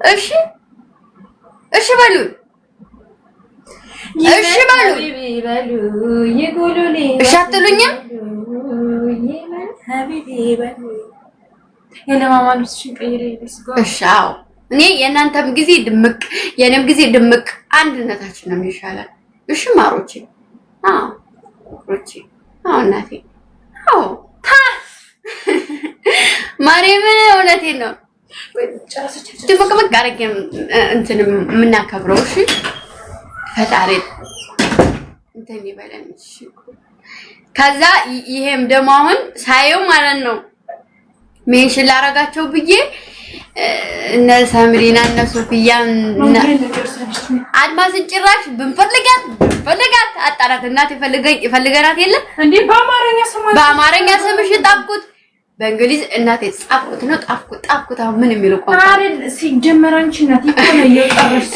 እሺ እሺ በሉ እሺ በሉ እሺ አትሉኝም? እሺ አዎ እኔ የእናንተም ጊዜ ድምቅ የኔም ጊዜ ድምቅ አንድነታችን ነው የሚሻለው። እሺ ማሮቼ አዎ ሮቼ አዎ እናቴ አዎ ማርያምን እውነቴን ነው። ድምቅምቅ አድርጌ እንትን የምናከብረው እሺ ፈጣሪ እንትን ይበለን እሺ። ከዛ ይሄም ደግሞ አሁን ሳየው ማለት ነው ሜንሽን ላረጋቸው ብዬ እነ ሰምሪና እነ ሶፊያን አድማስን ጭራሽ ብንፈልጋት አጣራት እናት ይፈልገናት የለም እንዴ በአማርኛ ስምሽ ጣፍኩት በእንግሊዝ እናቴ ጻፍኩት ነው ጣፍኩት አሁን ምን የሚለው ቋንቋ አይደል ሲጀመር አንቺ እናት ይቆነ እየቀረሽ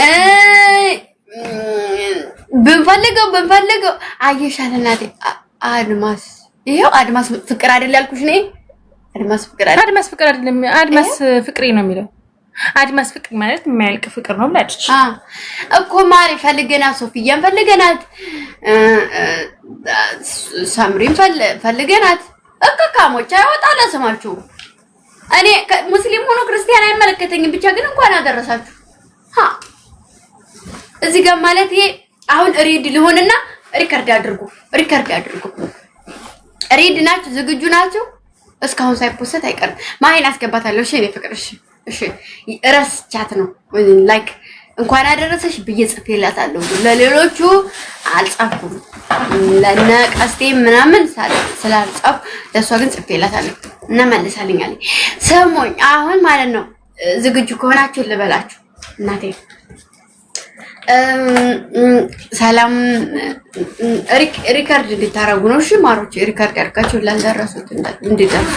ብንፈልገው አየሻለ እናቴ አድማስ ይሄው አድማስ ፍቅር አይደል ያልኩሽ ነኝ አድማስ ፍቅር አይደለም አድማስ ፍቅሬ ነው የሚለው አድማስ ፍቅር ማለት የማያልቅ ፍቅር ነው ብላለች እኮ ማሪ ፈልገናት ሶፊያን ፈልገናት ሳምሪን ፈልገናት እከካሞች አይወጣለ ስማችሁ እኔ ሙስሊም ሆኖ ክርስቲያን አይመለከተኝም ብቻ ግን እንኳን አደረሳችሁ እዚህ ጋር ማለት ይሄ አሁን ሪድ ሊሆንና ሪከርድ አድርጉ ሪድ ናችሁ ዝግጁ ናችሁ እስካሁን ሳይፖስት አይቀርም ማይን አስገባታለሁ እሺ እኔ ፍቅር እሺ ረስቻት ነው ላይክ እንኳን አደረሰሽ ብዬ ጽፌላታለሁ ለሌሎቹ አልጻፍኩም ለነ ቀስቴ ምናምን ስላልጻፍ ለሷ ግን ጽፌላታለሁ እና መልሳልኛለች ሰሞኝ አሁን ማለት ነው ዝግጁ ከሆናችሁ ልበላችሁ እናቴ ሰላም ሪከርድ እንድታረጉ ነው እሺ ማሮች ሪከርድ አድርጋችሁ ላልደረሱት እንድደርሱ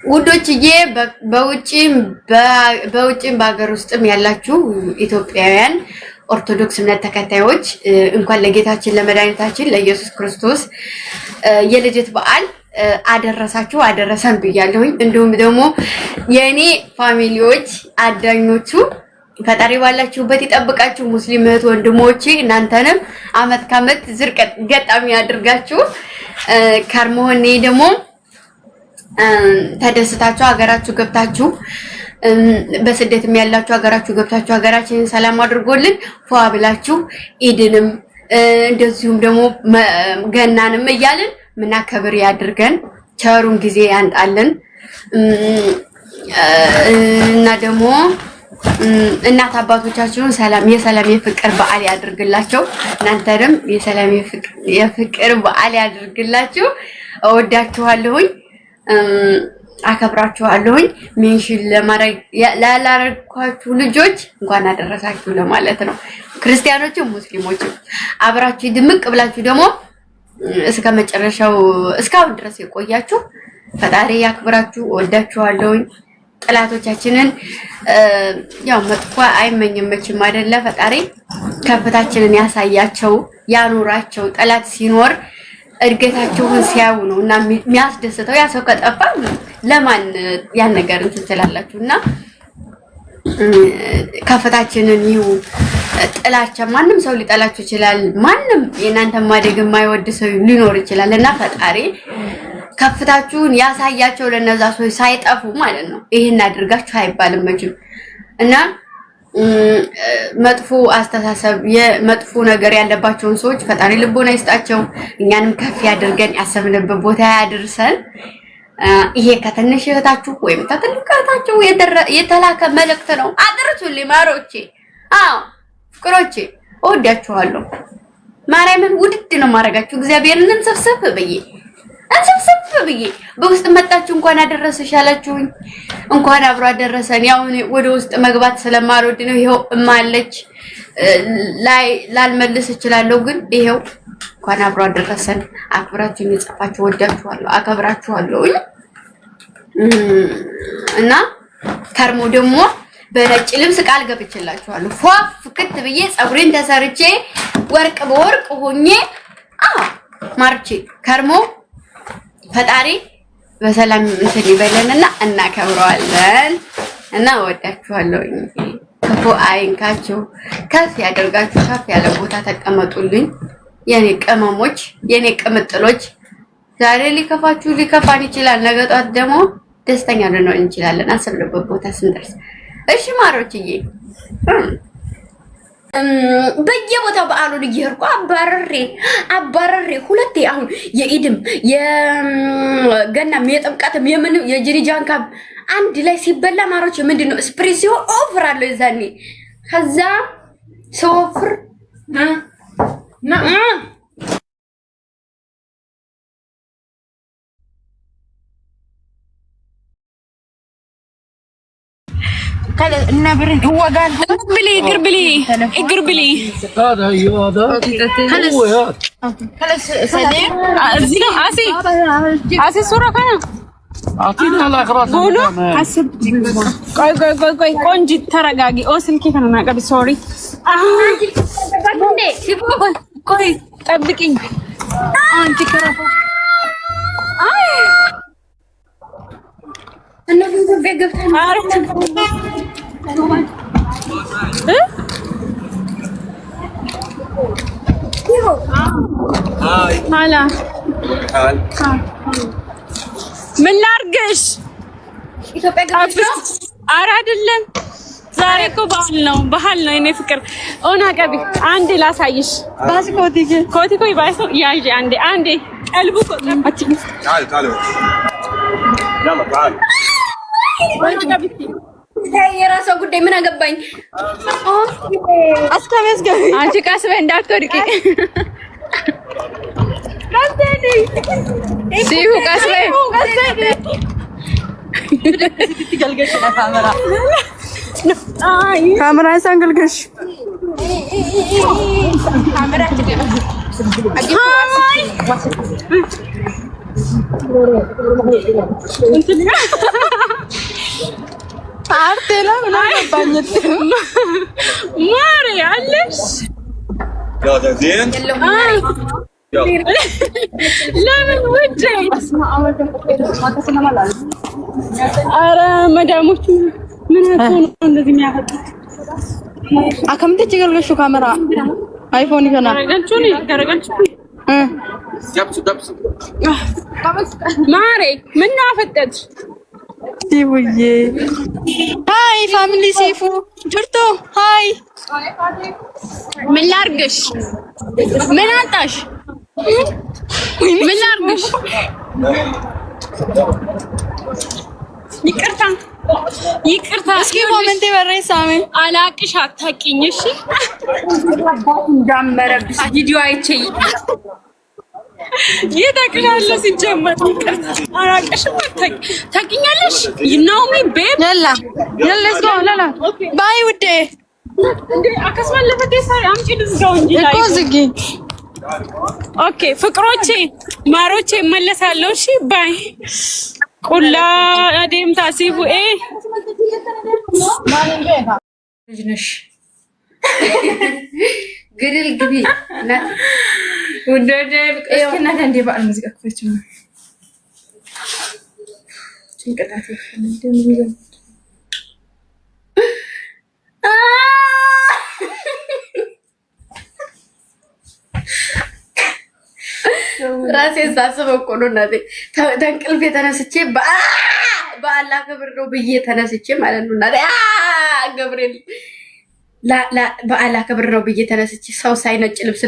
ውዶችዬ በውጪም በአገር ውስጥም ያላችሁ ኢትዮጵያውያን ኦርቶዶክስ እምነት ተከታዮች እንኳን ለጌታችን ለመድኃኒታችን ለኢየሱስ ክርስቶስ የልደት በዓል አደረሳችሁ አደረሰን ብያለሁኝ እንዲሁም ደግሞ የኔ ፋሚሊዎች አዳኞቹ ፈጣሪ ባላችሁበት ይጠብቃችሁ ሙስሊም እህት ወንድሞቼ እናንተንም አመት ከአመት ዝርቀት ገጣሚ ያድርጋችሁ ከርሞኔ ደግሞ ተደስታችሁ ሀገራችሁ ገብታችሁ በስደትም ያላችሁ ሀገራችሁ ገብታችሁ ሀገራችንን ሰላም አድርጎልን ፏ ብላችሁ ኢድንም እንደዚሁም ደግሞ ገናንም እያልን ምናከብር ያድርገን ቸሩን ጊዜ ያንጣልን እና ደግሞ እናት አባቶቻችሁን ሰላም የሰላም የፍቅር በዓል ያድርግላችሁ እናንተንም የሰላም የፍቅር በዓል ያድርግላችሁ እወዳችኋለሁኝ አከብራችኋለሁኝ ሜንሽን ለማድረግ ላላረኳችሁ ልጆች እንኳን አደረሳችሁ ለማለት ነው ክርስቲያኖችም ሙስሊሞችም አብራችሁ ድምቅ ብላችሁ ደግሞ እስከ መጨረሻው እስካሁን ድረስ የቆያችሁ ፈጣሪ ያክብራችሁ እወዳችኋለሁኝ ጥላቶቻችንን ያው መጥፎ አይመኝም መቼም አይደለ ፈጣሪ ከፍታችንን ያሳያቸው ያኑራቸው ጠላት ሲኖር እድገታቸውን ሲያዩ ነው እና የሚያስደስተው ያ ሰው ከጠፋ ለማን ያን ነገር እንትን ትላላችሁና ከፍታችንን ይሁ ጥላቻ ማንም ሰው ሊጠላችሁ ይችላል ማንም የናንተ ማደግ የማይወድ ሰው ሊኖር ይችላል እና ፈጣሪ ከፍታችሁን ያሳያቸው ለነዛ ሰዎች ሳይጠፉ ማለት ነው ይሄን አድርጋችሁ አይባልም መቼም እና መጥፎ አስተሳሰብ የመጥፎ ነገር ያለባቸውን ሰዎች ፈጣሪ ልቦና ይስጣቸው እኛንም ከፍ ያድርገን ያሰብንበት ቦታ ያድርሰን ይሄ ከትንሽ እህታችሁ ወይም ከትልቅ እህታችሁ የተላከ መልእክት ነው አድርሱልኝ ማሮቼ አዎ ፍቅሮቼ እወዳችኋለሁ ማርያምን ውድድ ነው ማረጋችሁ እግዚአብሔርን ሰብሰብ ብዬ በውስጥ መጣችሁ እንኳን አደረሰሽ ያላችሁኝ እንኳን አብሮ አደረሰን ያው ወደ ውስጥ መግባት ስለማልወድ ነው ይሄው እማለች ላልመልስ እችላለሁ ግን ይሄው እንኳን አብሮ አደረሰን አክብራችሁኝ የጻፋችሁ ወዳችኋለሁ አከብራችኋለሁ እና ከርሞ ደግሞ በነጭ ልብስ ቃል ገብቼላችኋለሁ ፍክት ብዬ ጸጉሬን ተሰርቼ ወርቅ በወርቅ ሆኜ ማርቼ ከርሞ ፈጣሪ በሰላም እንትን ይበለንና እናከብረዋለን እና ወዳችኋለሁ። ክፉ አይንካችሁ፣ ከፍ ያደርጋችሁ፣ ከፍ ያለ ቦታ ተቀመጡልኝ የኔ ቅመሞች፣ የኔ ቅምጥሎች። ዛሬ ሊከፋችሁ ሊከፋን ይችላል፣ ነገ ጧት ደግሞ ደስተኛ ልንሆን እንችላለን አሰብንበት ቦታ ስንደርስ። እሺ ማሮችዬ፣ በየቦታው በዓሉን እየሄድኩ አባረሬ ሁለቴ አሁን የኢድም የገናም የጥምቀትም የምንም የጅሪጃንካ አንድ ላይ ሲበላ ማሮች ምንድነው ስፕሪስ ሲሆን ኦፈር አለው የዛኔ ከዛ ሶፍር كذا النبرين هو قال اقر بلي هذا ايوه هذا خلص هو هذا خلص سليم زينو اسي صورة كان اعطينا الاغراض قولوا حسب ቆይ ቆንጂ ተረጋጊ ኦ ስልኬ ከነና ቀቢ ሶሪ ቆይ ጠብቂኝ አንቺ ከራፎ አይ እነዚህ ኢትዮጵያ ገብተን ሀላ ምን ላድርግሽ? ኢትዮጵያ ገብተን ኧረ አይደለም ዛሬ እኮ ባህል ነው የኔ ፍቅር ኦና ቀቢ አንዴ ላሳይሽ ባስ ኮቲ ባስ ያጂ አንዴ ቀልቡ ቆጣች تعالوا يلا تعالوا የራሷ ጉዳይ ምን አገባኝ? አስከመስገቢ አንቺ ቀስ በይ እንዳትወድቂ ሲሁ ቀስ በይ ካሜራ ሳንገልገሽ አርቴላ ምናባኝት ማሪ አለሽ يلا زين ለምን ውጪ ኧረ መዳሞቹ ምን ነው እንደዚህ የሚያፈጡት አከምት ጀገልገሹ ካሜራ አይፎን ይከና ገረገልቹ دبسوا ማሪ ምን አፈጠች ሲቡዬ ሃይ ፋሚሊ ሲፉ ጅርቶ ሃይ ምን ላድርግሽ ምን አጣሽ ምን ላድርግሽ ይቅርታ እስኪ ኮሜንት በረይ ሳሚ አላቅሽ አታቂኝ እሺ እንዳመረብሽ ቪዲዮ አይቼ ይተክላል ሲጀመር ይቅርታ አላቅሽ ታቂኛለሽ ይናውሚ ቤብ let's go ላላ ባይ ውዴ እንዴ አከስማለፈቴ ሳይ አምጪ ልዝጋው እንጂ ላይ እኮ ዝጊ ኦኬ ፍቅሮቼ ማሮቼ እመለሳለሁ እሺ ባይ ቁላ አዴም ታሲቡ ልጅነሽ ግድል ግቢ እናት ወደደ እስኪና እንደ በዓል ሙዚቃ ክፈች ነው ጭንቅላት ይፈነደ ራሴን ሳስበው እኮ ነው እናቴ ተንቅልፍ የተነስቼ በአላህ ክብር ነው ብዬ ተነስቼ ማለት ነው እናቴ ገብርኤል በአላህ ክብር ነው ብዬ ተነስቼ ሰው ሳይነጭ ልብስ